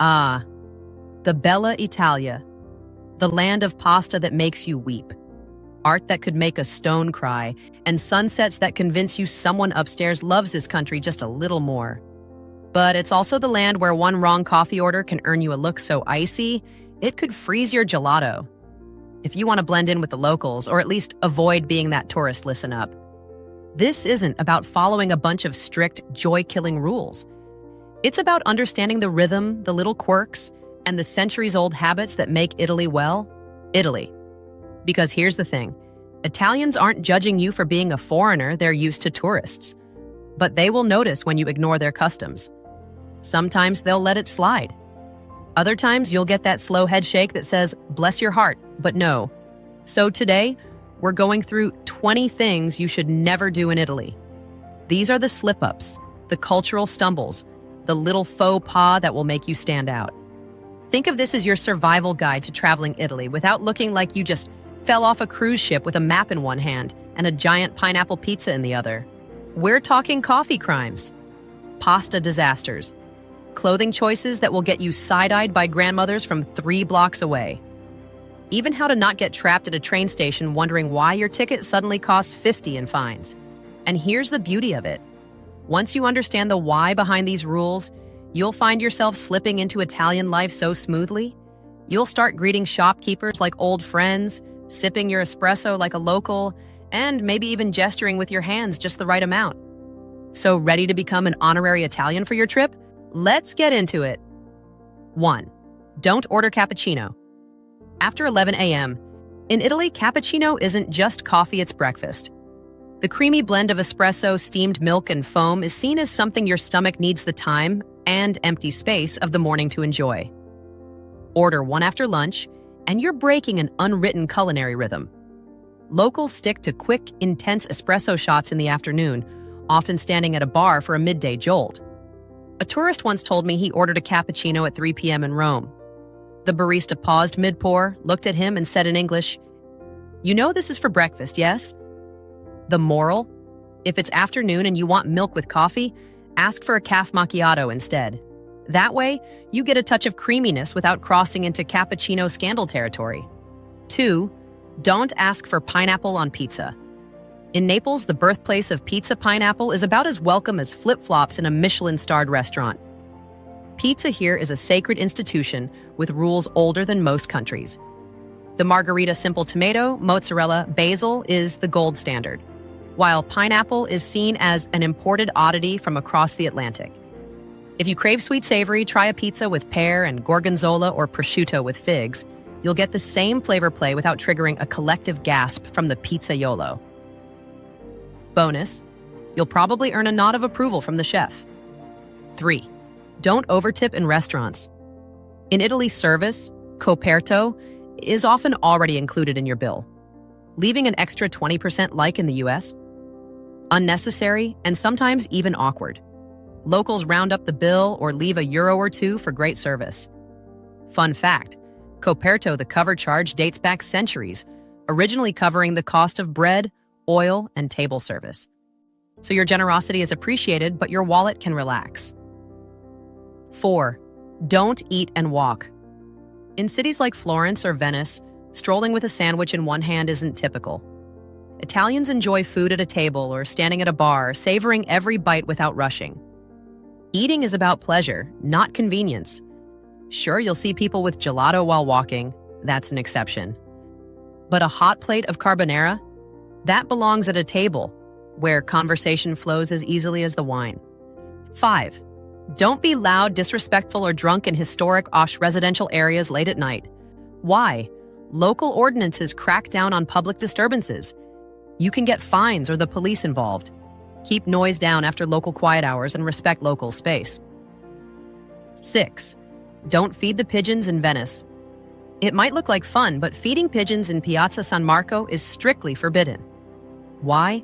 Ah, the Bella Italia, the land of pasta that makes you weep, art that could make a stone cry, and sunsets that convince you someone upstairs loves this country just a little more. But it's also the land where one wrong coffee order can earn you a look so icy, it could freeze your gelato. If you want to blend in with the locals, or at least avoid being that tourist listen up. This isn't about following a bunch of strict, joy-killing rules. It's about understanding the rhythm, the little quirks, and the centuries-old habits that make Italy, well, Italy. Because here's the thing, Italians aren't judging you for being a foreigner, they're used to tourists. But they will notice when you ignore their customs. Sometimes they'll let it slide. Other times you'll get that slow head shake that says, bless your heart, but no. So today, we're going through 20 things you should never do in Italy. These are the slip-ups, the cultural stumbles, the little faux pas that will make you stand out. Think of this as your survival guide to traveling Italy without looking like you just fell off a cruise ship with a map in one hand and a giant pineapple pizza in the other. We're talking coffee crimes, pasta disasters, clothing choices that will get you side-eyed by grandmothers from 3 blocks away. Even how to not get trapped at a train station wondering why your ticket suddenly costs $50 in fines. And here's the beauty of it. Once you understand the why behind these rules, you'll find yourself slipping into Italian life so smoothly. You'll start greeting shopkeepers like old friends, sipping your espresso like a local, and maybe even gesturing with your hands just the right amount. So ready to become an honorary Italian for your trip? Let's get into it. 1. Don't order cappuccino. After 11 a.m., in Italy, cappuccino isn't just coffee, it's breakfast. The creamy blend of espresso, steamed milk, and foam is seen as something your stomach needs the time and empty space of the morning to enjoy. Order one after lunch, and you're breaking an unwritten culinary rhythm. Locals stick to quick, intense espresso shots in the afternoon, often standing at a bar for a midday jolt. A tourist once told me he ordered a cappuccino at 3 p.m. in Rome. The barista paused mid-pour, looked at him, and said in English, "You know this is for breakfast, yes?" The moral? If it's afternoon and you want milk with coffee, ask for a calf macchiato instead. That way, you get a touch of creaminess without crossing into cappuccino scandal territory. 2. Don't ask for pineapple on pizza. In Naples, the birthplace of pizza, pineapple is about as welcome as flip-flops in a Michelin-starred restaurant. Pizza here is a sacred institution with rules older than most countries. The margherita simple tomato, mozzarella, basil is the gold standard, while pineapple is seen as an imported oddity from across the Atlantic. If you crave sweet savory, try a pizza with pear and gorgonzola or prosciutto with figs. You'll get the same flavor play without triggering a collective gasp from the pizzaiolo. Bonus, you'll probably earn a nod of approval from the chef. 3. Don't overtip in restaurants. In Italy, service, coperto, is often already included in your bill, leaving an extra 20% like in the US. Unnecessary and sometimes even awkward. Locals round up the bill or leave €1 or 2 for great service. Fun fact, coperto, the cover charge, dates back centuries, originally covering the cost of bread, oil, and table service. So your generosity is appreciated, but your wallet can relax. 4. Don't eat and walk. In cities like Florence or Venice, strolling with a sandwich in one hand isn't typical. Italians enjoy food at a table or standing at a bar, savoring every bite without rushing. Eating is about pleasure, not convenience. Sure, you'll see people with gelato while walking. That's an exception. But a hot plate of carbonara? That belongs at a table, where conversation flows as easily as the wine. 5. Don't be loud, disrespectful, or drunk in historic residential areas late at night. Why? Local ordinances crack down on public disturbances. You can get fines or the police involved. Keep noise down after local quiet hours and respect local space. 6. Don't feed the pigeons in Venice. It might look like fun, but feeding pigeons in Piazza San Marco is strictly forbidden. Why?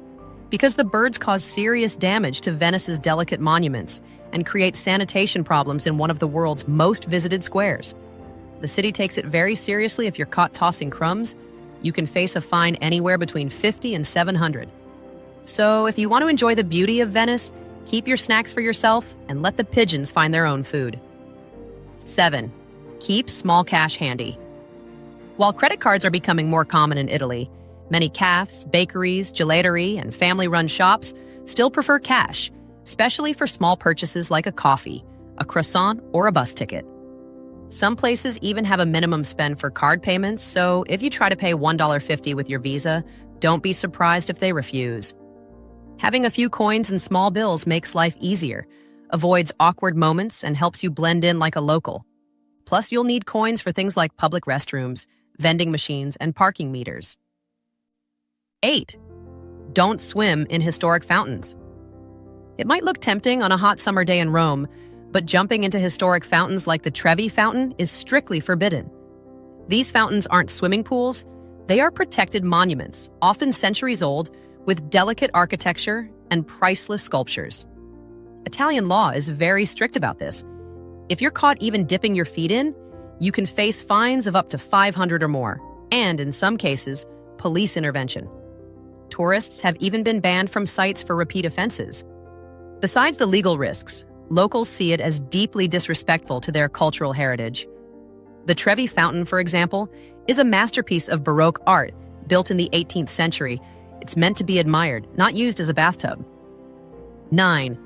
Because the birds cause serious damage to Venice's delicate monuments and create sanitation problems in one of the world's most visited squares. The city takes it very seriously. If you're caught tossing crumbs, you can face a fine anywhere between $50 and $700. So if you want to enjoy the beauty of Venice, keep your snacks for yourself and let the pigeons find their own food. 7. Keep small cash handy. While credit cards are becoming more common in Italy, many cafes, bakeries, gelaterie, and family-run shops still prefer cash, especially for small purchases like a coffee, a croissant, or a bus ticket. Some places even have a minimum spend for card payments, so if you try to pay $1.50 with your Visa, don't be surprised if they refuse. Having a few coins and small bills makes life easier, avoids awkward moments, and helps you blend in like a local. Plus, you'll need coins for things like public restrooms, vending machines, and parking meters. 8. Don't swim in historic fountains. It might look tempting on a hot summer day in Rome, but jumping into historic fountains like the Trevi Fountain is strictly forbidden. These fountains aren't swimming pools, they are protected monuments, often centuries old, with delicate architecture and priceless sculptures. Italian law is very strict about this. If you're caught even dipping your feet in, you can face fines of up to $500 or more, and in some cases, police intervention. Tourists have even been banned from sites for repeat offenses. Besides the legal risks, locals see it as deeply disrespectful to their cultural heritage. The Trevi Fountain, for example, is a masterpiece of Baroque art built in the 18th century. It's meant to be admired, not used as a bathtub. 9.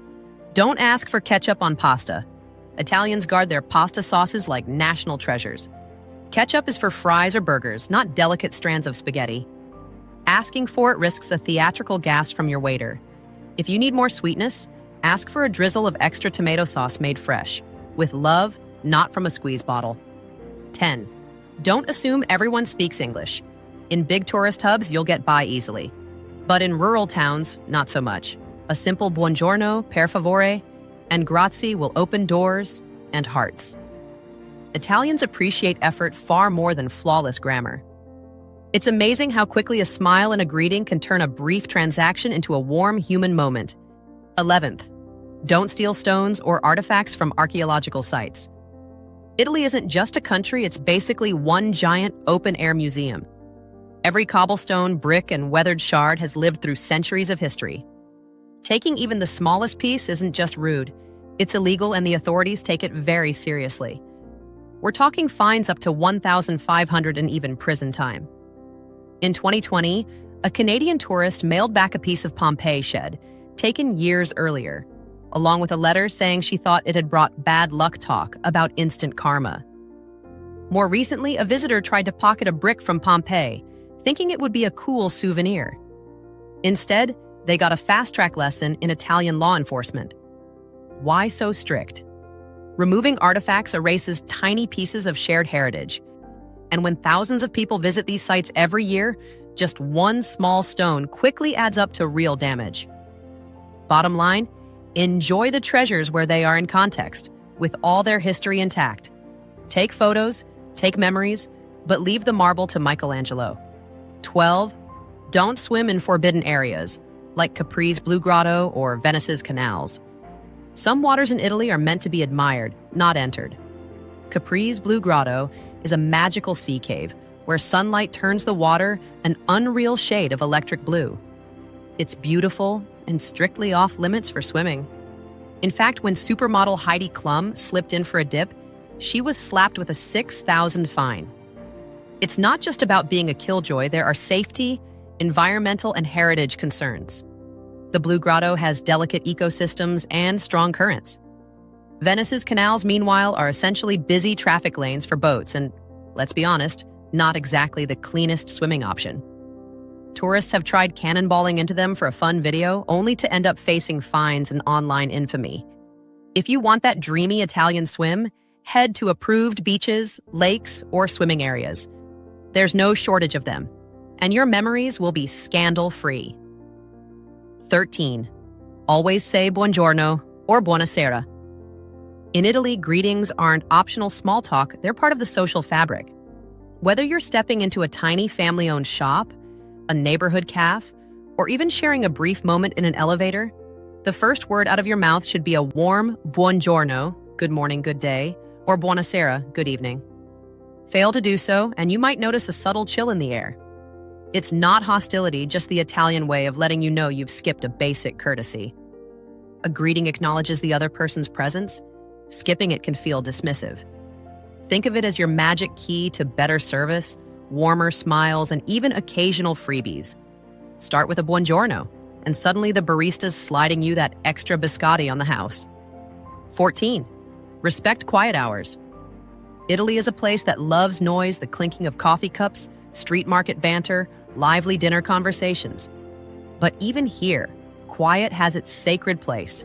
Don't ask for ketchup on pasta. Italians guard their pasta sauces like national treasures. Ketchup is for fries or burgers, not delicate strands of spaghetti. Asking for it risks a theatrical gasp from your waiter. If you need more sweetness, ask for a drizzle of extra tomato sauce made fresh, with love, not from a squeeze bottle. 10. Don't assume everyone speaks English. In big tourist hubs, you'll get by easily. But in rural towns, not so much. A simple buongiorno, per favore, and grazie will open doors and hearts. Italians appreciate effort far more than flawless grammar. It's amazing how quickly a smile and a greeting can turn a brief transaction into a warm human moment. 11th, don't steal stones or artifacts from archaeological sites. Italy isn't just a country, it's basically one giant open-air museum. Every cobblestone, brick, and weathered shard has lived through centuries of history. Taking even the smallest piece isn't just rude, it's illegal and the authorities take it very seriously. We're talking fines up to $1,500 and even prison time. In 2020, a Canadian tourist mailed back a piece of Pompeii shed, taken years earlier, along with a letter saying she thought it had brought bad luck talk about instant karma. More recently, a visitor tried to pocket a brick from Pompeii, thinking it would be a cool souvenir. Instead, they got a fast-track lesson in Italian law enforcement. Why so strict? Removing artifacts erases tiny pieces of shared heritage. And when thousands of people visit these sites every year, just one small stone quickly adds up to real damage. Bottom line, enjoy the treasures where they are in context, with all their history intact. Take photos, take memories, but leave the marble to Michelangelo. 12. Don't swim in forbidden areas, like Capri's Blue Grotto or Venice's canals. Some waters in Italy are meant to be admired, not entered. Capri's Blue Grotto is a magical sea cave where sunlight turns the water an unreal shade of electric blue. It's beautiful and strictly off limits for swimming. In fact, when supermodel Heidi Klum slipped in for a dip, she was slapped with a $6,000 fine. It's not just about being a killjoy, there are safety, environmental, and heritage concerns. The Blue Grotto has delicate ecosystems and strong currents. Venice's canals, meanwhile, are essentially busy traffic lanes for boats and, let's be honest, not exactly the cleanest swimming option. Tourists have tried cannonballing into them for a fun video, only to end up facing fines and online infamy. If you want that dreamy Italian swim, head to approved beaches, lakes, or swimming areas. There's no shortage of them, and your memories will be scandal-free. 13. Always say buongiorno or buonasera. In Italy, greetings aren't optional small talk, they're part of the social fabric. Whether you're stepping into a tiny family-owned shop, a neighborhood cafe, or even sharing a brief moment in an elevator, the first word out of your mouth should be a warm buongiorno, good morning, good day, or buonasera, good evening. Fail to do so, and you might notice a subtle chill in the air. It's not hostility, just the Italian way of letting you know you've skipped a basic courtesy. A greeting acknowledges the other person's presence. Skipping it can feel dismissive. Think of it as your magic key to better service, warmer smiles, and even occasional freebies. Start with a buongiorno, and suddenly the barista's sliding you that extra biscotti on the house. 14. Respect quiet hours. Italy is a place that loves noise, the clinking of coffee cups, street market banter, lively dinner conversations. But even here, quiet has its sacred place.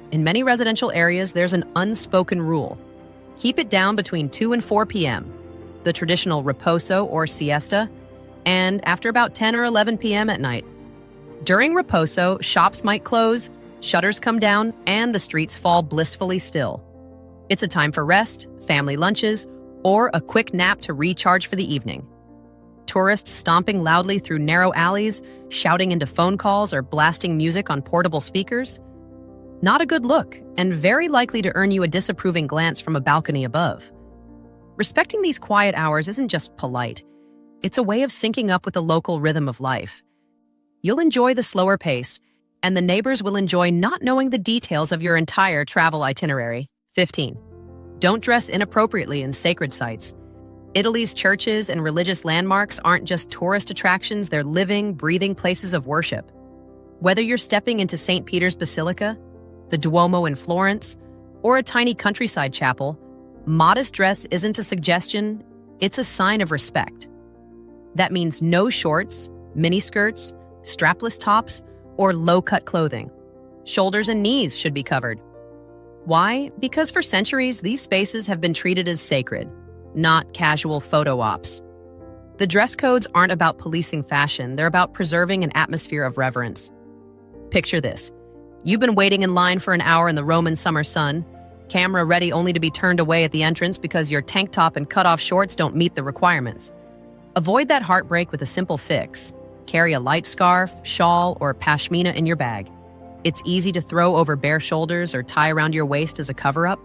In many residential areas, there's an unspoken rule. Keep it down between 2 and 4 p.m., the traditional riposo or siesta, and after about 10 or 11 p.m. at night. During riposo, shops might close, shutters come down, and the streets fall blissfully still. It's a time for rest, family lunches, or a quick nap to recharge for the evening. Tourists stomping loudly through narrow alleys, shouting into phone calls, or blasting music on portable speakers? Not a good look, and very likely to earn you a disapproving glance from a balcony above. Respecting these quiet hours isn't just polite. It's a way of syncing up with the local rhythm of life. You'll enjoy the slower pace, and the neighbors will enjoy not knowing the details of your entire travel itinerary. 15. Don't dress inappropriately in sacred sites. Italy's churches and religious landmarks aren't just tourist attractions, they're living, breathing places of worship. Whether you're stepping into St. Peter's Basilica, the Duomo in Florence, or a tiny countryside chapel, modest dress isn't a suggestion, it's a sign of respect. That means no shorts, miniskirts, strapless tops, or low-cut clothing. Shoulders and knees should be covered. Why? Because for centuries, these spaces have been treated as sacred, not casual photo ops. The dress codes aren't about policing fashion, they're about preserving an atmosphere of reverence. Picture this. You've been waiting in line for an hour in the Roman summer sun, camera ready only to be turned away at the entrance because your tank top and cutoff shorts don't meet the requirements. Avoid that heartbreak with a simple fix. Carry a light scarf, shawl, or pashmina in your bag. It's easy to throw over bare shoulders or tie around your waist as a cover-up.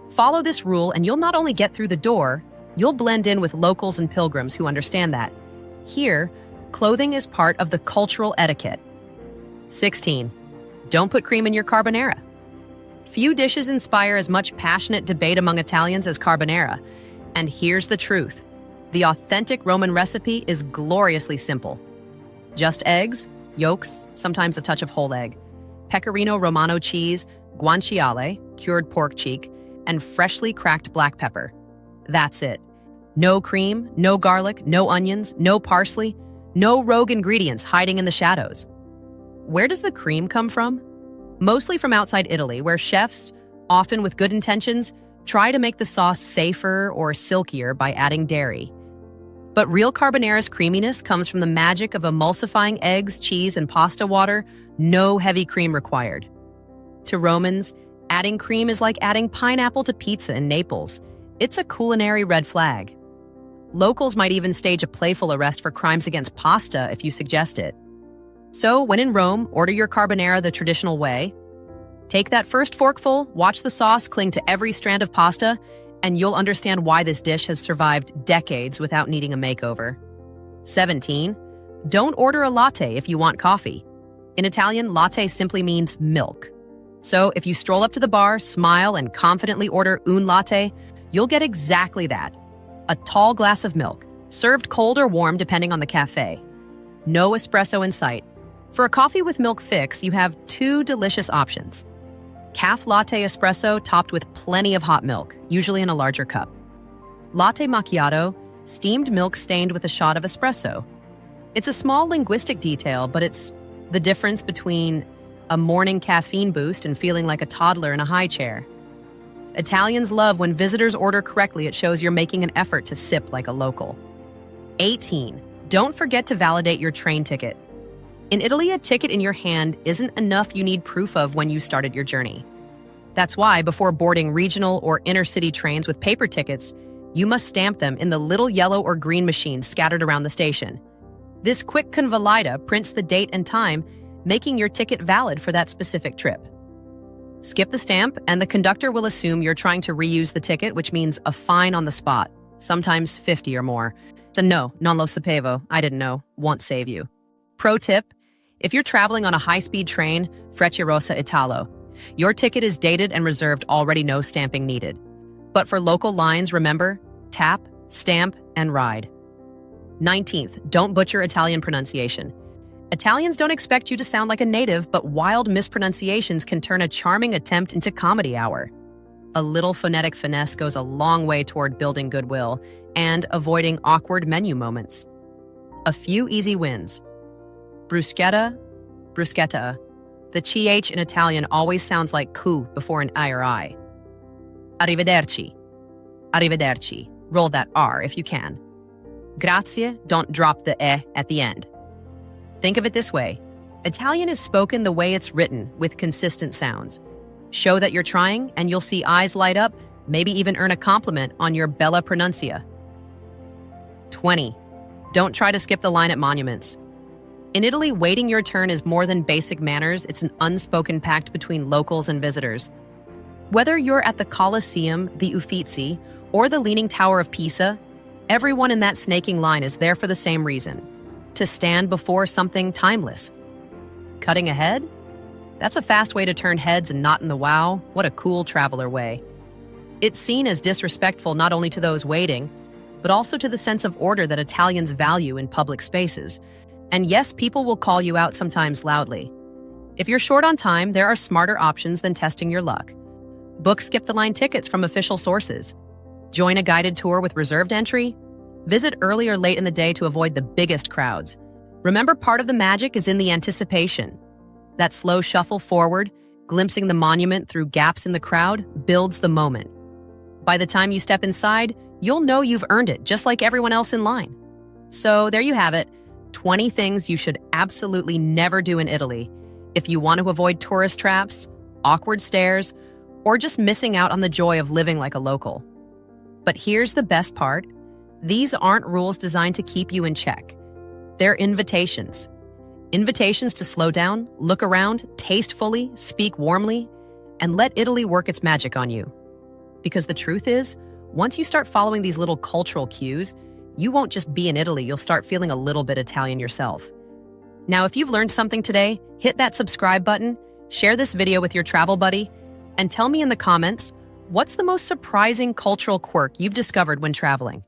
Follow this rule and you'll not only get through the door, you'll blend in with locals and pilgrims who understand that. Here, clothing is part of the cultural etiquette. 16. Don't put cream in your carbonara. Few dishes inspire as much passionate debate among Italians as carbonara. And here's the truth. The authentic Roman recipe is gloriously simple. Just eggs, yolks, sometimes a touch of whole egg, pecorino romano cheese, guanciale, cured pork cheek, and freshly cracked black pepper. That's it. No cream, no garlic, no onions, no parsley, no rogue ingredients hiding in the shadows. Where does the cream come from? Mostly from outside Italy, where chefs, often with good intentions, try to make the sauce safer or silkier by adding dairy. But real carbonara's creaminess comes from the magic of emulsifying eggs, cheese, and pasta water, no heavy cream required. To Romans, adding cream is like adding pineapple to pizza in Naples. It's a culinary red flag. Locals might even stage a playful arrest for crimes against pasta if you suggest it. So, when in Rome, order your carbonara the traditional way. Take that first forkful, watch the sauce cling to every strand of pasta, and you'll understand why this dish has survived decades without needing a makeover. 17. Don't order a latte if you want coffee. In Italian, latte simply means milk. So, if you stroll up to the bar, smile, and confidently order un latte, you'll get exactly that. A tall glass of milk, served cold or warm depending on the cafe. No espresso in sight. For a coffee with milk fix, you have two delicious options. Calf latte espresso topped with plenty of hot milk, usually in a larger cup. Latte macchiato, steamed milk stained with a shot of espresso. It's a small linguistic detail, but it's the difference between a morning caffeine boost and feeling like a toddler in a high chair. Italians love when visitors order correctly. It shows you're making an effort to sip like a local. 18. Don't forget to validate your train ticket. In Italy, a ticket in your hand isn't enough. You need proof of when you started your journey. That's why, before boarding regional or inner-city trains with paper tickets, you must stamp them in the little yellow or green machines scattered around the station. This quick convalida prints the date and time, making your ticket valid for that specific trip. Skip the stamp, and the conductor will assume you're trying to reuse the ticket, which means a fine on the spot, sometimes 50 or more. So no, non lo sapevo, I didn't know, won't save you. Pro tip, if you're traveling on a high-speed train, Frecciarossa Italo, your ticket is dated and reserved, already no stamping needed. But for local lines, remember, tap, stamp, and ride. 19th, don't butcher Italian pronunciation. Italians don't expect you to sound like a native, but wild mispronunciations can turn a charming attempt into comedy hour. A little phonetic finesse goes a long way toward building goodwill and avoiding awkward menu moments. A few easy wins. Bruschetta, bruschetta. The ch in Italian always sounds like ku before an I or I. Arrivederci, arrivederci. Roll that R if you can. Grazie, don't drop the e at the end. Think of it this way. Italian is spoken the way it's written, with consistent sounds. Show that you're trying, and you'll see eyes light up, maybe even earn a compliment on your bella pronuncia. 20. Don't try to skip the line at monuments. In Italy, waiting your turn is more than basic manners, it's an unspoken pact between locals and visitors. Whether you're at the Colosseum, the Uffizi, or the Leaning Tower of Pisa, everyone in that snaking line is there for the same reason: to stand before something timeless. Cutting ahead? That's a fast way to turn heads and not in the wow. What a cool traveler way. It's seen as disrespectful not only to those waiting, but also to the sense of order that Italians value in public spaces. And yes, people will call you out sometimes loudly. If you're short on time, there are smarter options than testing your luck. Book skip-the-line tickets from official sources. Join a guided tour with reserved entry. Visit early or late in the day to avoid the biggest crowds. Remember, part of the magic is in the anticipation. That slow shuffle forward, glimpsing the monument through gaps in the crowd, builds the moment. By the time you step inside, you'll know you've earned it, just like everyone else in line. So there you have it, 20 things you should absolutely never do in Italy if you want to avoid tourist traps, awkward stares, or just missing out on the joy of living like a local. But here's the best part. These aren't rules designed to keep you in check. They're invitations. Invitations to slow down, look around, taste fully, speak warmly, and let Italy work its magic on you. Because the truth is, once you start following these little cultural cues, you won't just be in Italy, you'll start feeling a little bit Italian yourself. Now, if you've learned something today, hit that subscribe button, share this video with your travel buddy, and tell me in the comments, what's the most surprising cultural quirk you've discovered when traveling?